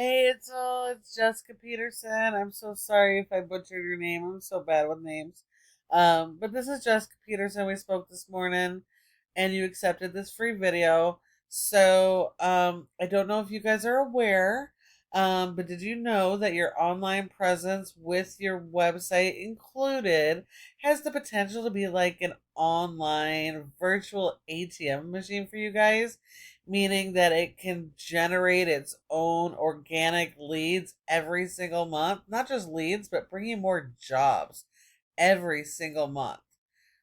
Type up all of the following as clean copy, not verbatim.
Hey, it's Jessica Peterson. I'm so sorry if I butchered your name. I'm so bad with names. But this is Jessica Peterson. We spoke this morning, and you accepted this free video. So I don't know if you guys are aware, but did you know that your online presence with your website included has the potential to be like an online virtual ATM machine for you guys? Meaning that it can generate its own organic leads every single month. Not just leads, but bring you more jobs every single month.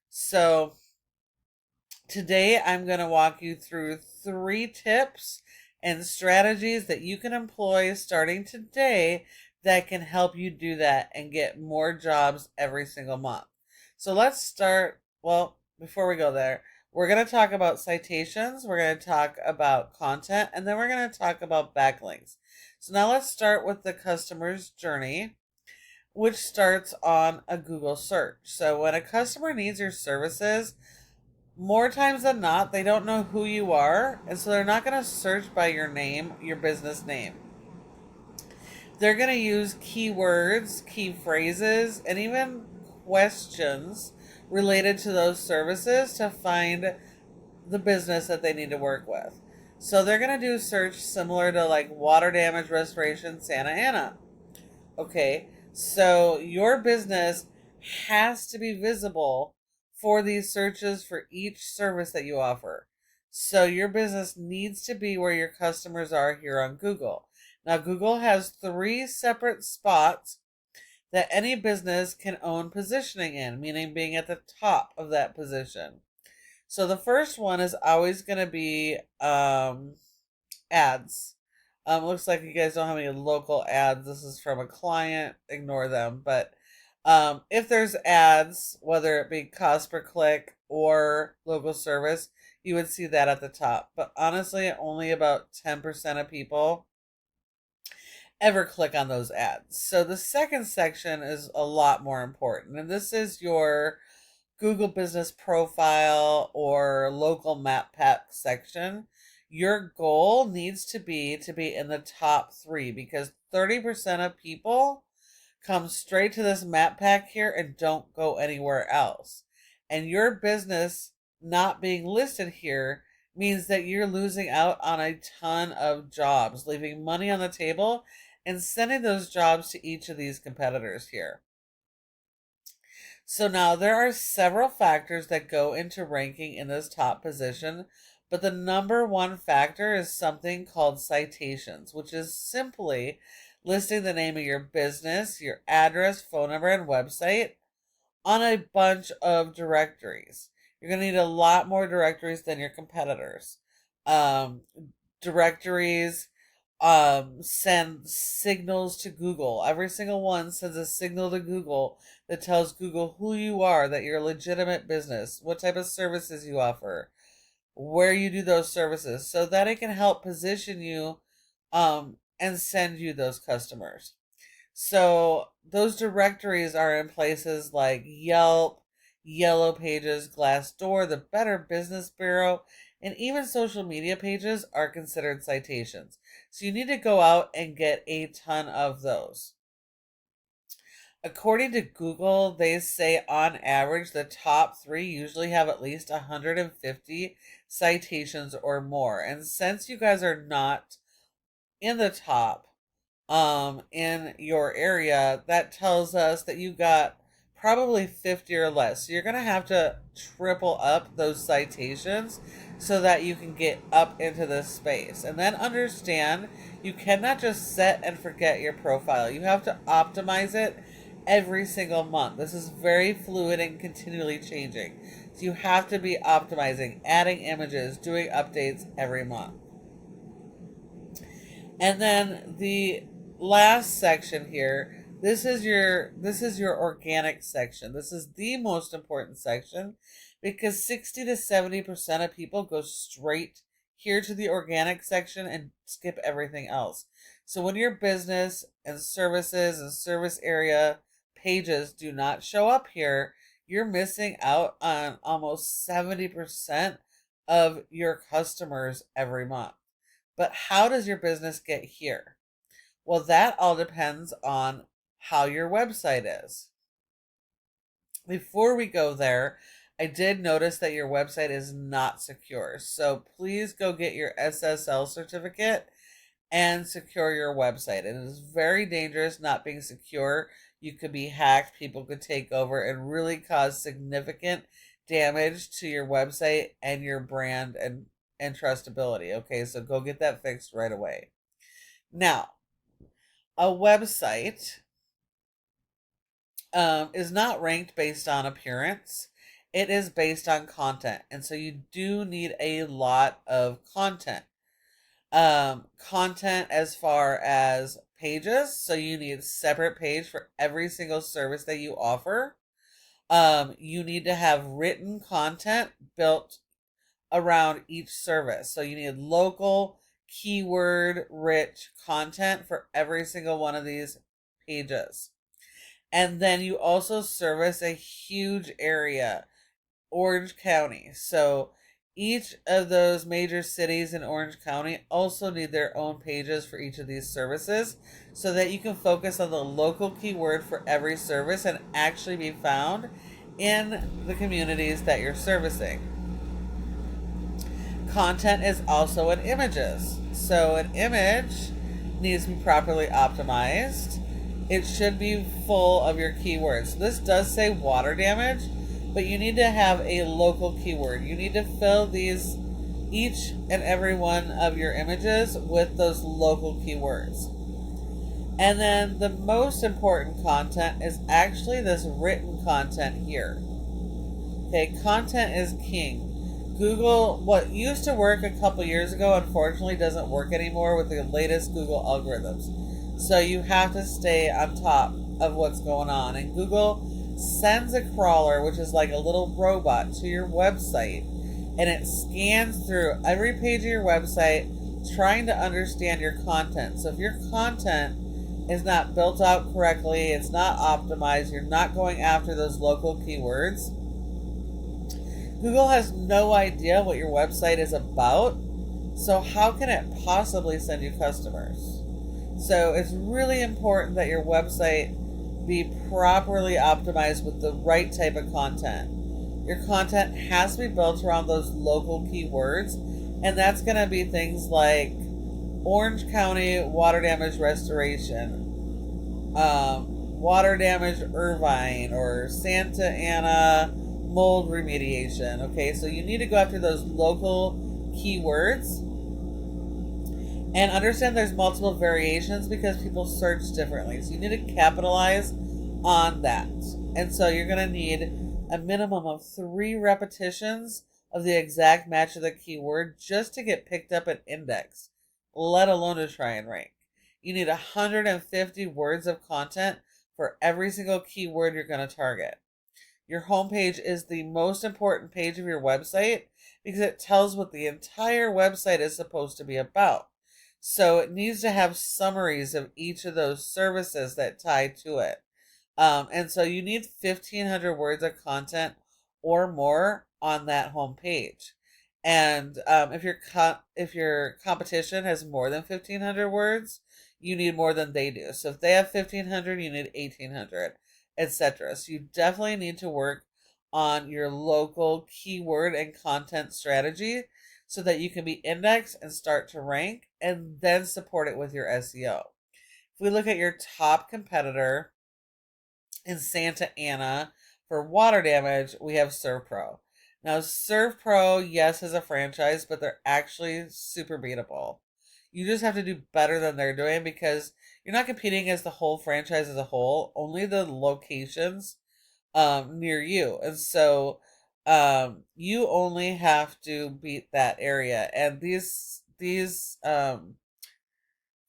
So today I'm going to walk you through 3 tips and strategies that you can employ starting today that can help you do that and get more jobs every single month. So let's start. Well, before we go there, we're going to talk about citations, we're going to talk about content, and then we're going to talk about backlinks. So now let's start with the customer's journey, which starts on a Google search. So when a customer needs your services, more times than not, they don't know who you are, and so they're not going to search by your name, your business name. They're going to use keywords, key phrases, and even questions related to those services to find the business that they need to work with. So they're going to do search similar to like water damage restoration Santa Ana. Okay, so your business has to be visible for these searches for each service that you offer. So your business needs to be where your customers are here on Google. Now, Google has 3 separate spots that any business can own positioning in, meaning being at the top of that position. So the first one is always going to be ads. Looks like you guys don't have any local ads. This is from a client. Ignore them. But if there's ads, whether it be cost per click or local service, you would see that at the top. But honestly, only about 10% of people ever click on those ads. So the second section is a lot more important. And this is your Google Business Profile or local map pack section. Your goal needs to be in the top 3 because 30% of people come straight to this map pack here and don't go anywhere else. And your business not being listed here means that you're losing out on a ton of jobs, leaving money on the table and sending those jobs to each of these competitors here. So now there are several factors that go into ranking in this top position, but the number one factor is something called citations, which is simply listing the name of your business, your address, phone number, and website on a bunch of directories. You're going to need a lot more directories than your competitors. Um, Directories send signals to Google. Every single one sends a signal to Google that tells Google who you are, that you're a legitimate business, what type of services you offer, where you do those services, so that it can help position you and send you those customers. So those directories are in places like Yelp, Yellow Pages, Glassdoor, the Better Business Bureau, and even social media pages are considered citations. So you need to go out and get a ton of those. According to Google, they say on average the top 3 usually have at least 150 citations or more. And since you guys are not in the top in your area, that tells us that you got probably 50 or less. So you're going to have to triple up those citations so that you can get up into this space. And then understand you cannot just set and forget your profile. You have to optimize it every single month. This is very fluid and continually changing. So you have to be optimizing, adding images, doing updates every month. And then the last section here, this is your organic section. This is the most important section because 60 to 70% of people go straight here to the organic section and skip everything else. So when your business and services and service area pages do not show up here, you're missing out on almost 70% of your customers every month. But how does your business get here? Well, that all depends on how your website is. Before we go there, I did notice that your website is not secure. So please go get your SSL certificate and secure your website. It is very dangerous not being secure. You could be hacked, people could take over and really cause significant damage to your website and your brand and trustability. Okay, so go get that fixed right away. Now, a website is not ranked based on appearance. It is based on content. And so you do need a lot of content. Content as far as pages. So you need a separate page for every single service that you offer. You need to have written content built around each service. So you need local, keyword rich content for every single one of these pages. And then you also service a huge area, Orange County. So each of those major cities in Orange County also need their own pages for each of these services so that you can focus on the local keyword for every service and actually be found in the communities that you're servicing. Content is also in images. So an image needs to be properly optimized. It should be full of your keywords. This does say water damage, but you need to have a local keyword. You need to fill these, each and every one of your images, with those local keywords. And then the most important content is actually this written content here. Okay, content is king. Google, what used to work a couple years ago, unfortunately doesn't work anymore with the latest Google algorithms. So you have to stay on top of what's going on. And Google sends a crawler, which is like a little robot, to your website. And it scans through every page of your website trying to understand your content. So if your content is not built out correctly, it's not optimized, you're not going after those local keywords, Google has no idea what your website is about, so how can it possibly send you customers? So it's really important that your website be properly optimized with the right type of content. Your content has to be built around those local keywords, and that's going to be things like Orange County water damage restoration, water damage Irvine, or Santa Ana mold remediation. Okay, so you need to go after those local keywords and understand there's multiple variations because people search differently. So you need to capitalize on that. And so you're going to need a minimum of 3 repetitions of the exact match of the keyword just to get picked up and indexed, let alone to try and rank. You need 150 words of content for every single keyword you're going to target. Your homepage is the most important page of your website because it tells what the entire website is supposed to be about. So it needs to have summaries of each of those services that tie to it. And so you need 1,500 words of content or more on that homepage. And if your competition has more than 1,500 words, you need more than they do. So if they have 1,500, you need 1,800. Etc. So you definitely need to work on your local keyword and content strategy so that you can be indexed and start to rank and then support it with your SEO. If we look at your top competitor in Santa Ana for water damage, we have ServPro. Now, ServPro, yes, is a franchise, but they're actually super beatable. You just have to do better than they're doing because you're not competing as the whole franchise as a whole, only the locations near you. And so you only have to beat that area. And these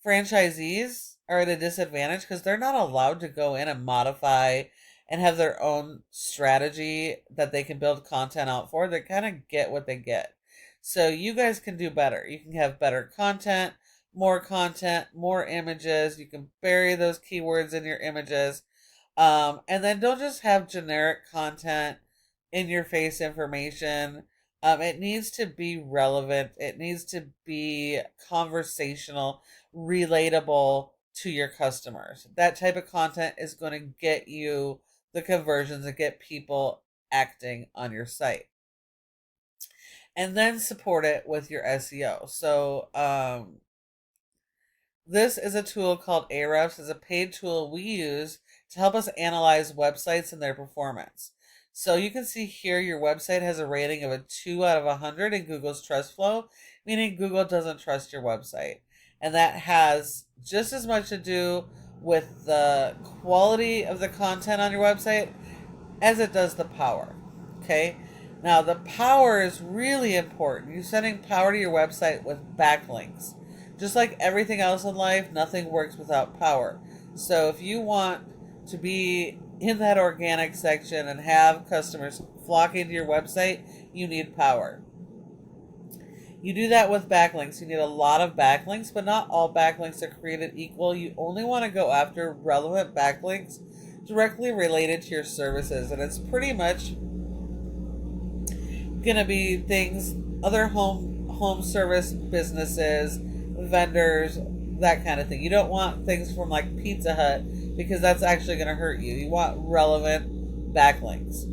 franchisees are at a disadvantage because they're not allowed to go in and modify and have their own strategy that they can build content out for. They kind of get what they get. So you guys can do better. You can have better content, more images. You can bury those keywords in your images. And then don't just have generic content in your face information. It needs to be relevant. It needs to be conversational, relatable to your customers. That type of content is going to get you the conversions and get people acting on your site. And then support it with your SEO. So this is a tool called Ahrefs. It's a paid tool we use to help us analyze websites and their performance. So you can see here your website has a rating of a 2 out of 100 in Google's Trust Flow, meaning Google doesn't trust your website. And that has just as much to do with the quality of the content on your website as it does the power. Okay? Now, the power is really important. You're sending power to your website with backlinks. Just like everything else in life, nothing works without power. So if you want to be in that organic section and have customers flocking to your website, you need power. You do that with backlinks. You need a lot of backlinks, but not all backlinks are created equal. You only want to go after relevant backlinks directly related to your services, and it's pretty much going to be things, other home service businesses, vendors, that kind of thing. You don't want things from like Pizza Hut because that's actually going to hurt you. You want relevant backlinks.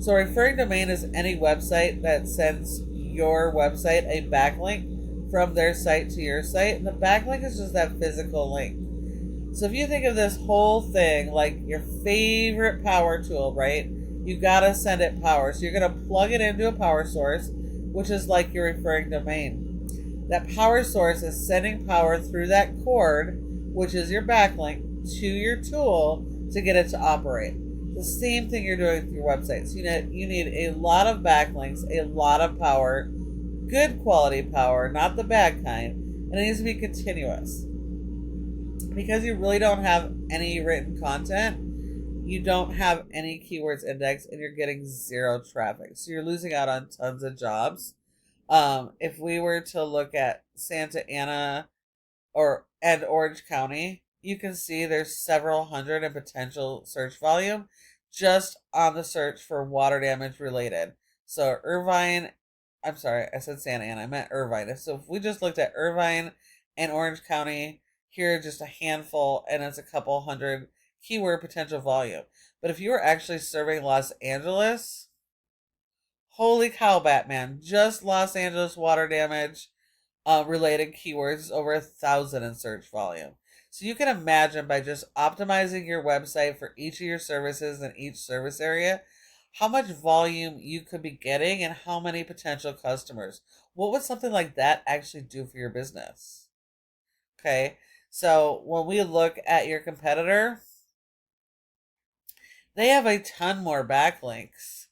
So a referring domain is any website that sends your website a backlink from their site to your site, and the backlink is just that physical link. So if you think of this whole thing like your favorite power tool, right? You gotta send it power. So you're gonna plug it into a power source, which is like your referring domain. That power source is sending power through that cord, which is your backlink, to your tool to get it to operate. The same thing you're doing with your website. So you need a lot of backlinks, a lot of power, good quality power, not the bad kind, and it needs to be continuous. Because you really don't have any written content, you don't have any keywords indexed, and you're getting zero traffic. So you're losing out on tons of jobs. If we were to look at Santa Ana and Orange County, you can see there's several hundred in potential search volume just on the search for water damage related. So Irvine, I'm sorry, I said Santa Ana, I meant Irvine. So if we just looked at Irvine and Orange County, here are just a handful, and it's a couple hundred keyword potential volume. But if you were actually serving Los Angeles, holy cow, Batman, just Los Angeles water damage related keywords, over 1,000 in search volume. So you can imagine, by just optimizing your website for each of your services in each service area, how much volume you could be getting and how many potential customers. What would something like that actually do for your business? Okay, so when we look at your competitor, they have a ton more backlinks,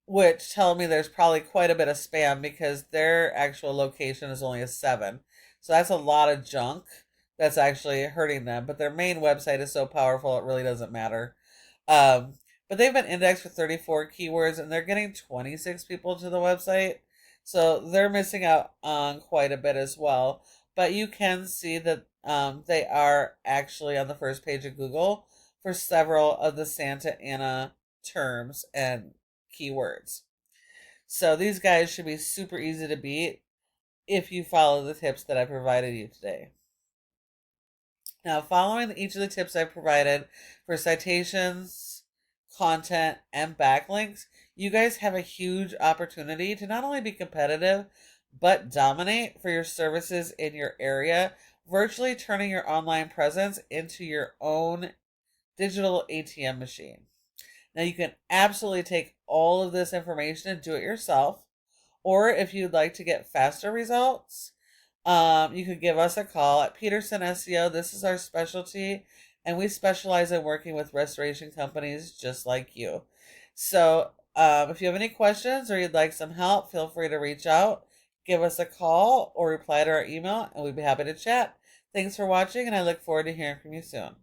which tell me there's probably quite a bit of spam because their actual location is only a 7. So that's a lot of junk that's actually hurting them. But their main website is so powerful, it really doesn't matter. But they've been indexed for 34 keywords, and they're getting 26 people to the website. So they're missing out on quite a bit as well. But you can see that they are actually on the first page of Google for several of the Santa Ana terms and keywords. So these guys should be super easy to beat if you follow the tips that I provided you today. Now, following each of the tips I provided for citations, content, and backlinks, you guys have a huge opportunity to not only be competitive, but dominate for your services in your area, virtually turning your online presence into your own digital ATM machine. Now, you can absolutely take all of this information and do it yourself. Or if you'd like to get faster results, you could give us a call at Peterson SEO. This is our specialty, and we specialize in working with restoration companies just like you. So if you have any questions or you'd like some help, feel free to reach out, give us a call, or reply to our email, and we'd be happy to chat. Thanks for watching, and I look forward to hearing from you soon.